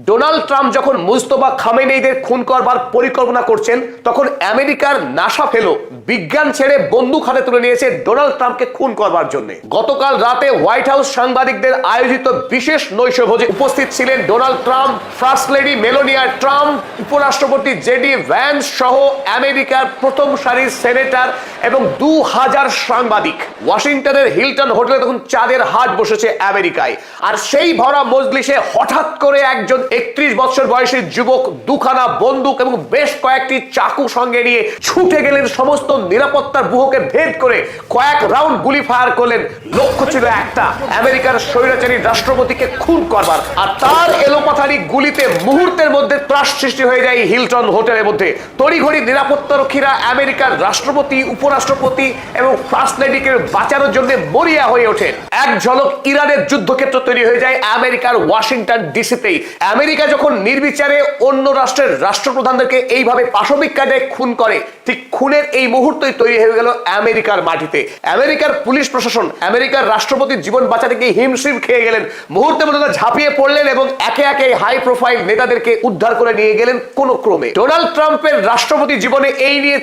Donald Trump যখন মুজতবা খামেনেইদের খুন করবার পরিকল্পনা করছেন, তখন আমেরিকার নাসা ফেলো বিজ্ঞান ছেড়ে বন্দুক হাতে তুলে নিয়েছে ডোনাল্ড ট্রাম্পকে খুন করবার জন্য। গতকাল রাতে হোয়াইট হাউস সাংবাদিকদের আয়োজিত বিশেষ নৈশভোজে উপস্থিত ছিলেন Donald Trump, first lady Melania Trump, উপরাষ্ট্রপতি জেডি ভ্যান্স সহ আমেরিকার প্রথম সারির সেনেটর এবং 2000 সাংবাদিক। ওয়াশিংটনের হিলটন হোটেলে তখন চাঁদের হাট বসেছে আমেরিকায়। আর সেই ভরা মজলিসে হঠাৎ করে একজন 31 বছর বয়সী যুবক দুখানা বন্দুক এবং বেশ কয়েকটি চাকু সঙ্গে নিয়ে ছুটে গেলেন, সমস্ত নিরাপত্তার ব্যুহকে ভেদ করে কয়েক রাউন্ড গুলি ফায়ার করলেন। লক্ষ্য ছিল একটা, আমেরিকার স্বৈরাচারী রাষ্ট্রপতিকে খুন করবার। আর তার এলোপাথারি গুলিতে মুহূর্তের মধ্যে ত্রাস সৃষ্টি হয়ে যায় হিলটন হোটেলের মধ্যে। তড়িঘড়ি নিরাপত্তারক্ষীরা আমেরিকার রাষ্ট্রপতি, উপরাষ্ট্রপতি এবং ফার্স্ট লেডিকে বাঁচানোর জন্য মরিয়া হয়ে ওঠেন। এক ঝলক ইরানের যুদ্ধক্ষেত্র তৈরি হয়ে যায় আমেরিকার ওয়াশিংটন ডিসিতেই। আমেরিকা যখন নির্বিচারে অন্য রাষ্ট্রের রাষ্ট্রপ্রধানদেরকে এইভাবে পাশবিক কায়দায় খুন করে, ঠিক খুনের এই মুহূর্তই তৈরি হয়ে গেল আমেরিকার মাটিতে। আমেরিকার পুলিশ প্রশাসন আমেরিকার রাষ্ট্রপতির জীবন বাঁচাতে গিয়ে হিমশিম খেয়ে গেলেন। মুহূর্তের মধ্যে ঝাঁপিয়ে পড়লেন এবং একে একে হাই প্রোফাইল নেতাদেরকে উদ্ধার করে নিয়ে গেলেন কোন ক্রমে। ডোনাল্ড ট্রাম্পের রাষ্ট্রপতি জীবনে এই নিয়ে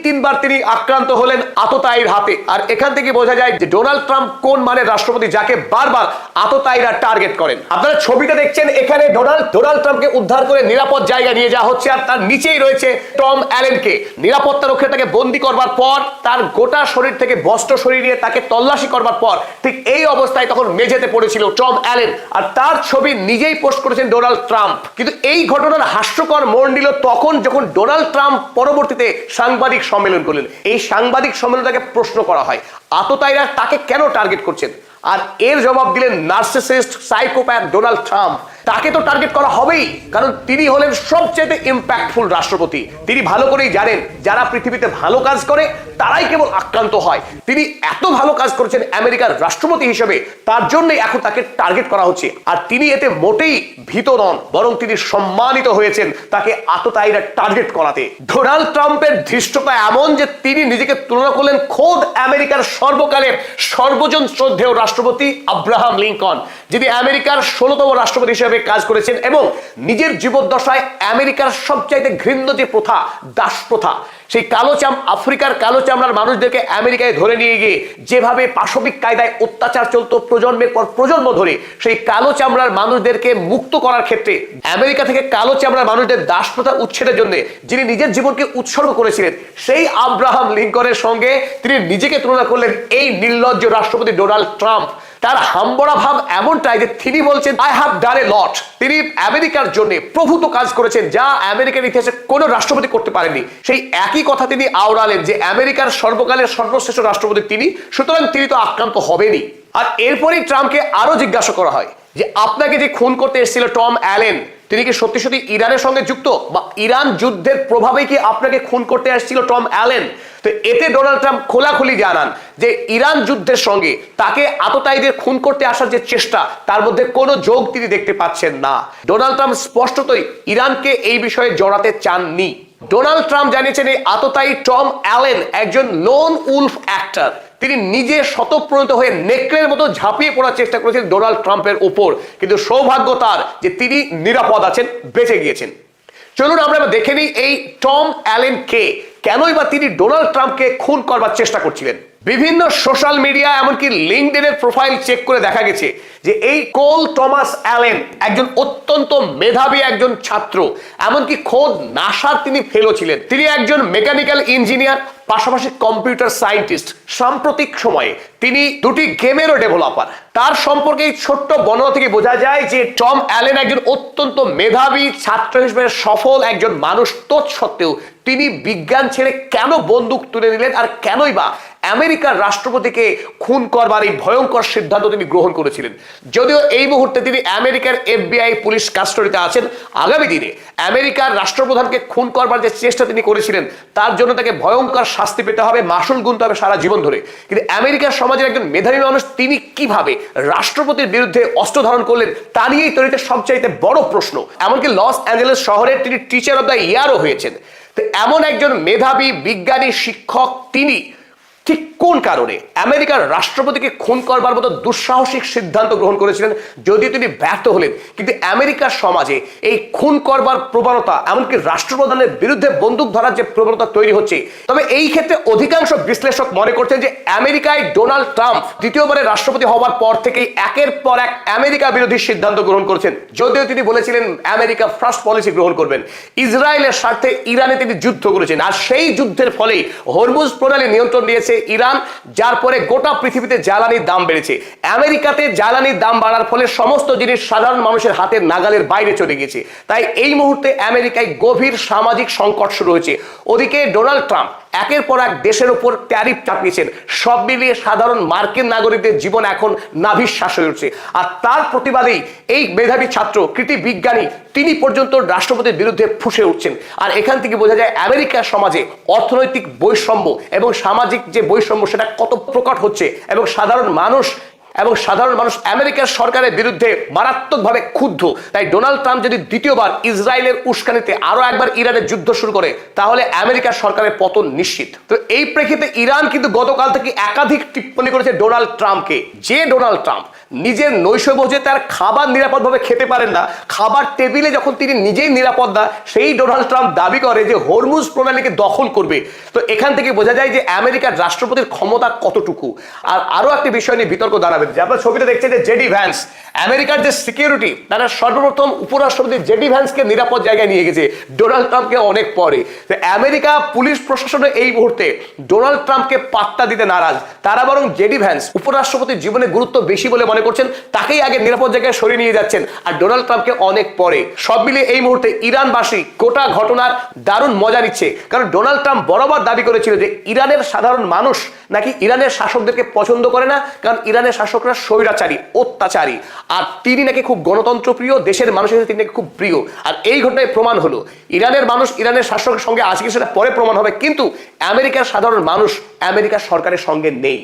তিনবার তিনি আক্রান্ত হলেন আততায়ীর হাতে। আর এখান থেকে বোঝা যায় যে ডোনাল্ড ট্রাম্প কোন মানের রাষ্ট্রপতি, যাকে বারবার আততায়ীরা টার্গেট করেন। আপনারা ছবিটা দেখছেন, এখানে ডোনাল্ড ট্রাম্পকে উদ্ধার করে নিরাপদ জায়গায় নিয়ে যাওয়া হচ্ছে। আর তার নিচেই রয়েছে টম অ্যালেনকে। নিরাপত্তারক্ষীরা তাকে বন্দী করবার পর তার গোটা শরীর থেকে বস্ত্র সরিয়ে নিয়ে তাকে তল্লাশি করবার পর ঠিক এই অবস্থায় তখন মেঝেতে পড়েছিল টম অ্যালেন। আর তার ছবি নিজেই পোস্ট করেছেন ডোনাল্ড ট্রাম্প। কিন্তু এই ঘটনার হাস্যকর মোড় নিল তখন যখন ডোনাল্ড ট্রাম্প পরবর্তীতে সাংবাদিক সম্মেলন করলেন। এই সাংবাদিক সম্মেলনে তাকে প্রশ্ন করা হয় আততায়ীরা তাকে কেন টার্গেট করছেন, আর এর জবাব দিলেন নার্সিসিস্ট সাইকোপ্যাথ ডোনাল্ড ট্রাম্প। তাকে তো টার্গেট করা হবেই, কারণ তিনি হলেন সবচেয়ে ইম্প্যাক্টফুল রাষ্ট্রপতি। তিনি ভালো করেই জানেন যারা পৃথিবীতে ভালো কাজ করে তারাই কেবল আক্রান্ত হয়। তিনি এত ভালো কাজ করেছেন আমেরিকার রাষ্ট্রপতি হিসেবে, তার জন্যই এখন তাকে টার্গেট করা হচ্ছে। আর তিনি এতে মোটেই ভীত নন, বরং তিনি সম্মানিত হয়েছেন তাকে আততায়ীরা টার্গেট করাতে। ডোনাল্ড ট্রাম্পের ধৃষ্টতা এমন যে তিনি নিজেকে তুলনা করলেন খোদ আমেরিকার সর্বকালের সর্বজন শ্রদ্ধেয় রাষ্ট্রপতি আব্রাহাম লিঙ্কন, যিনি আমেরিকার 16তম রাষ্ট্রপতি হিসেবে কাজ করেছেন এবং নিজের জীবদ্দশায় আমেরিকার সবচাইতে ঘৃণ্য যে প্রথা, দাস প্রথা, সেই আফ্রিকার কালো চামড়ার মানুষদেরকে আমেরিকায় ধরে নিয়ে গিয়ে যেভাবে পাশবিক কায়দায় অত্যাচার চলতো প্রজন্মের পর প্রজন্ম ধরে, সেই কালো চামড়ার মানুষদেরকে মুক্ত করার ক্ষেত্রে আমেরিকা থেকে কালো চামড়ার মানুষদের দাস প্রথা উচ্ছেদের জন্য যিনি নিজের জীবনকে উৎসর্গ করেছিলেন, সেই আব্রাহাম লিঙ্কনের সঙ্গে তিনি নিজেকে তুলনা করলেন এই নির্লজ্জ রাষ্ট্রপতি ডোনাল্ড ট্রাম্প। তার হাম্বড়া ভাব এমনটাই যে তিনি বলছেন আই হ্যাভ ডান এ লট। তিনি আমেরিকার জন্য প্রভূত কাজ করেছেন যা আমেরিকার ইতিহাসে কোনো রাষ্ট্রপতি করতে পারেননি। সেই একই কথা তিনি আওড়ালেন যে আমেরিকার সর্বকালের সর্বশ্রেষ্ঠ রাষ্ট্রপতি তিনি, সুতরাং তিনি তো আক্রান্ত হবেনই। আর এরপরেই ট্রাম্পকে আরো জিজ্ঞাসা করা হয় যে আপনাকে যে খুন করতে এসেছিল টম অ্যালেন, তিনি কি সত্যি সত্যি ইরানের সঙ্গে যুক্ত, বা ইরান যুদ্ধের প্রভাবে কি আপনাকে খুন করতে আসছিল টম অ্যালেন? তো এতে ডোনাল্ড ট্রাম্প খোলাখুলি জানান যে ইরান যুদ্ধের সঙ্গে তাকে আততায়ীদের খুন করতে আসার যে চেষ্টা, তার মধ্যে কোনো যোগ তিনি দেখতে পাচ্ছেন না। ডোনাল্ড ট্রাম্প স্পষ্টতই ইরানকে এই বিষয়ে জড়াতে চাননি। ডোনাল্ড ট্রাম্প জানিয়েছেন এই আততায়ী টম অ্যালেন একজন লোন উলফ অ্যাক্টর। তিনি নিজে স্বতঃপ্রণীত হয়ে নেকড়ের মতো ঝাঁপিয়ে পড়ার চেষ্টা করেছেন ডোনাল্ড ট্রাম্পের উপর, কিন্তু সৌভাগ্য তার যে তিনি নিরাপদ আছেন, বেঁচে গিয়েছেন। চলুন আমরা দেখে নিই এই টম অ্যালেন কে, কেনই বা তিনি ডোনাল্ড ট্রাম্পকে খুন করবার চেষ্টা করছিলেন। বিভিন্ন সোশ্যাল মিডিয়া এমনকি লিঙ্কডইনের প্রোফাইল চেক করে দেখা গেছে যে এই কোল টমাস অ্যালেন একজন অত্যন্ত মেধাবী একজন ছাত্র, এমনকি খোদ নাসার তিনি ফেলো ছিলেন। তিনি একজন মেকানিক্যাল ইঞ্জিনিয়ার, পাশাপাশি কম্পিউটার সায়েন্টিস্ট। সাম্প্রতিক সময়ে তিনি দুটি গেমেরও ডেভেলপার। তার সম্পর্কে এই ছোট্ট বর্ণনা থেকে বোঝা যায় যে টম অ্যালেন একজন অত্যন্ত মেধাবী ছাত্র হিসেবে সফল একজন মানুষ। তৎসত্ত্বেও তিনি বিজ্ঞান ছেড়ে কেন বন্দুক তুলে নিলেন, আর কেনই বা আমেরিকার রাষ্ট্রপতিকে খুন করবার এই ভয়ঙ্কর সিদ্ধান্ত তিনি গ্রহণ করেছিলেন? যদিও এই মুহূর্তে তিনি আমেরিকার FBI পুলিশ কাস্টডিতে আছেন, আগামী দিনে আমেরিকার রাষ্ট্রপ্রধানকে খুন করবার যে চেষ্টা তিনি করেছিলেন তার জন্য তাকে ভয়ঙ্কর শাস্তি পেতে হবে, মাসুল গুনতে হবে সারা জীবন ধরে। কিন্তু আমেরিকার সমাজের একজন মেধাবী মানুষ তিনি কিভাবে রাষ্ট্রপতির বিরুদ্ধে অস্ত্র ধারণ করলেন তা নিয়েই তৈরিতে সবচাইতে বড় প্রশ্ন। এমনকি লস অ্যাঞ্জেলেস শহরের তিনি টিচার অব দ্য ইয়ারও হয়েছেন। তো এমন একজন মেধাবী বিজ্ঞানী শিক্ষক তিনি ঠিক কোন কারণে আমেরিকার রাষ্ট্রপতিকে খুন করবার মতো দুঃসাহসিক সিদ্ধান্ত গ্রহণ করেছিলেন, যদিও তিনি ব্যর্থ হলেন, কিন্তু আমেরিকার সমাজে এই খুন করবার প্রবণতা, এমনকি রাষ্ট্রপ্রধানের বিরুদ্ধে বন্দুক ধরার যে প্রবণতা তৈরি হচ্ছে, তবে এই ক্ষেত্রে অধিকাংশ বিশ্লেষক মনে করছেন যে আমেরিকায় ডোনাল্ড ট্রাম্প দ্বিতীয়বারের রাষ্ট্রপতি হওয়ার পর থেকেই একের পর এক আমেরিকা বিরোধী সিদ্ধান্ত গ্রহণ করেছেন। যদিও তিনি বলেছিলেন আমেরিকা ফার্স্ট পলিসি গ্রহণ করবেন, ইসরায়েলের স্বার্থে ইরানে তিনি যুদ্ধ করেছেন, আর সেই যুদ্ধের ফলে হরমুজ প্রণালী নিয়ন্ত্রণ নিয়েছে ইরান, যার পরে গোটা পৃথিবীতে জ্বালানির দাম বেড়েছে। আমেরিকাতে জ্বালানির দাম বাড়ার ফলে সমস্ত জিনিস সাধারণ মানুষের হাতের নাগালের বাইরে চলে গেছে। তাই এই মুহূর্তে আমেরিকায় গভীর সামাজিক সংকট শুরু হয়েছে। ওদিকে ডোনাল্ড ট্রাম্প একের পর এক দেশের উপর ট্যারিফ চাপিয়েছেন। সব মিলিয়ে সাধারণ মার্কিন নাগরিকদের জীবন এখন নাভিশ্বাস হয়ে উঠছে। আর তার প্রতিবাদেই এই মেধাবী ছাত্র, কৃতি বিজ্ঞানী, তিনি পর্যন্ত রাষ্ট্রপতির বিরুদ্ধে ফুঁসে উঠছেন। আর এখান থেকে বোঝা যায় আমেরিকার সমাজে অর্থনৈতিক বৈষম্য এবং সামাজিক যে বৈষম্য সেটা কত প্রকট হচ্ছে, এবং সাধারণ মানুষ আমেরিকার সরকারের বিরুদ্ধে মারাত্মকভাবে ক্ষুব্ধ। তাই ডোনাল্ড ট্রাম্প যদি দ্বিতীয়বার ইসরায়েলের উস্কানিতে আরো একবার ইরানের যুদ্ধ শুরু করে, তাহলে আমেরিকার সরকারের পতন নিশ্চিত। তো এই প্রেক্ষিতে ইরান কিন্তু গতকাল থেকে একাধিক টিপ্পণী করেছে ডোনাল্ড ট্রাম্পকে। যে ডোনাল্ড ট্রাম্প নিজের নৈশভোজে তার খাবার নিরাপদভাবে খেতে পারেন না, খাবার টেবিলে যখন তিনি নিজেই নিরাপদ না, সেই ডোনাল্ড ট্রাম্প দাবি করে যে হরমুজ প্রণালীকে দখল করবে। তো এখান থেকে বোঝা যায় যে আমেরিকার রাষ্ট্রপতির ক্ষমতা কতটুকু। আর আরো একটি বিষয় নিয়ে বিতর্ক দাঁড়াবে, যে আপনার ছবিতে দেখছেন যে জেডি ভ্যান্স, আমেরিকার যে সিকিউরিটি, তারা সর্বপ্রথম উপরাষ্ট্রপতি জেডি ভ্যান্সকে নিরাপদ জায়গায় নিয়ে গেছে ডোনাল্ড ট্রাম্পকে অনেক পরে। তো আমেরিকা পুলিশ প্রশাসনে এই মুহূর্তে ডোনাল্ড ট্রাম্পকে পাত্তা দিতে নারাজ। তারা বরং জেডি ভ্যান্স, উপরাষ্ট্রপতির জীবনে গুরুত্ব বেশি বলে মনে করছেন, তাকেই আগে নিরাপদ জায়গায় সরিয়ে নিয়ে যাচ্ছেন, আর ডোনাল্ড ট্রাম্পকে অনেক পরে। সব মিলিয়ে এই মুহূর্তে ইরানবাসী গোটা ঘটনার দারুণ মজা নিচ্ছে। কারণ ডোনাল্ড ট্রাম্প বরাবর দাবি করেছিল যে ইরানের সাধারণ মানুষ নাকি ইরানের শাসকদেরকে পছন্দ করে না, কারণ ইরানের শাসকরা স্বৈরাচারী, অত্যাচারী, আর তিনি নাকি খুব গণতন্ত্রপ্রিয়, দেশের মানুষের কাছে তিনি নাকি খুব প্রিয়। আর এই ঘটনায় প্রমাণ হলো ইরানের মানুষ ইরানের শাসকের সঙ্গে আছে কি সেটা পরে প্রমাণ হবে, কিন্তু আমেরিকার সাধারণ মানুষ আমেরিকার সরকারের সঙ্গে নেই।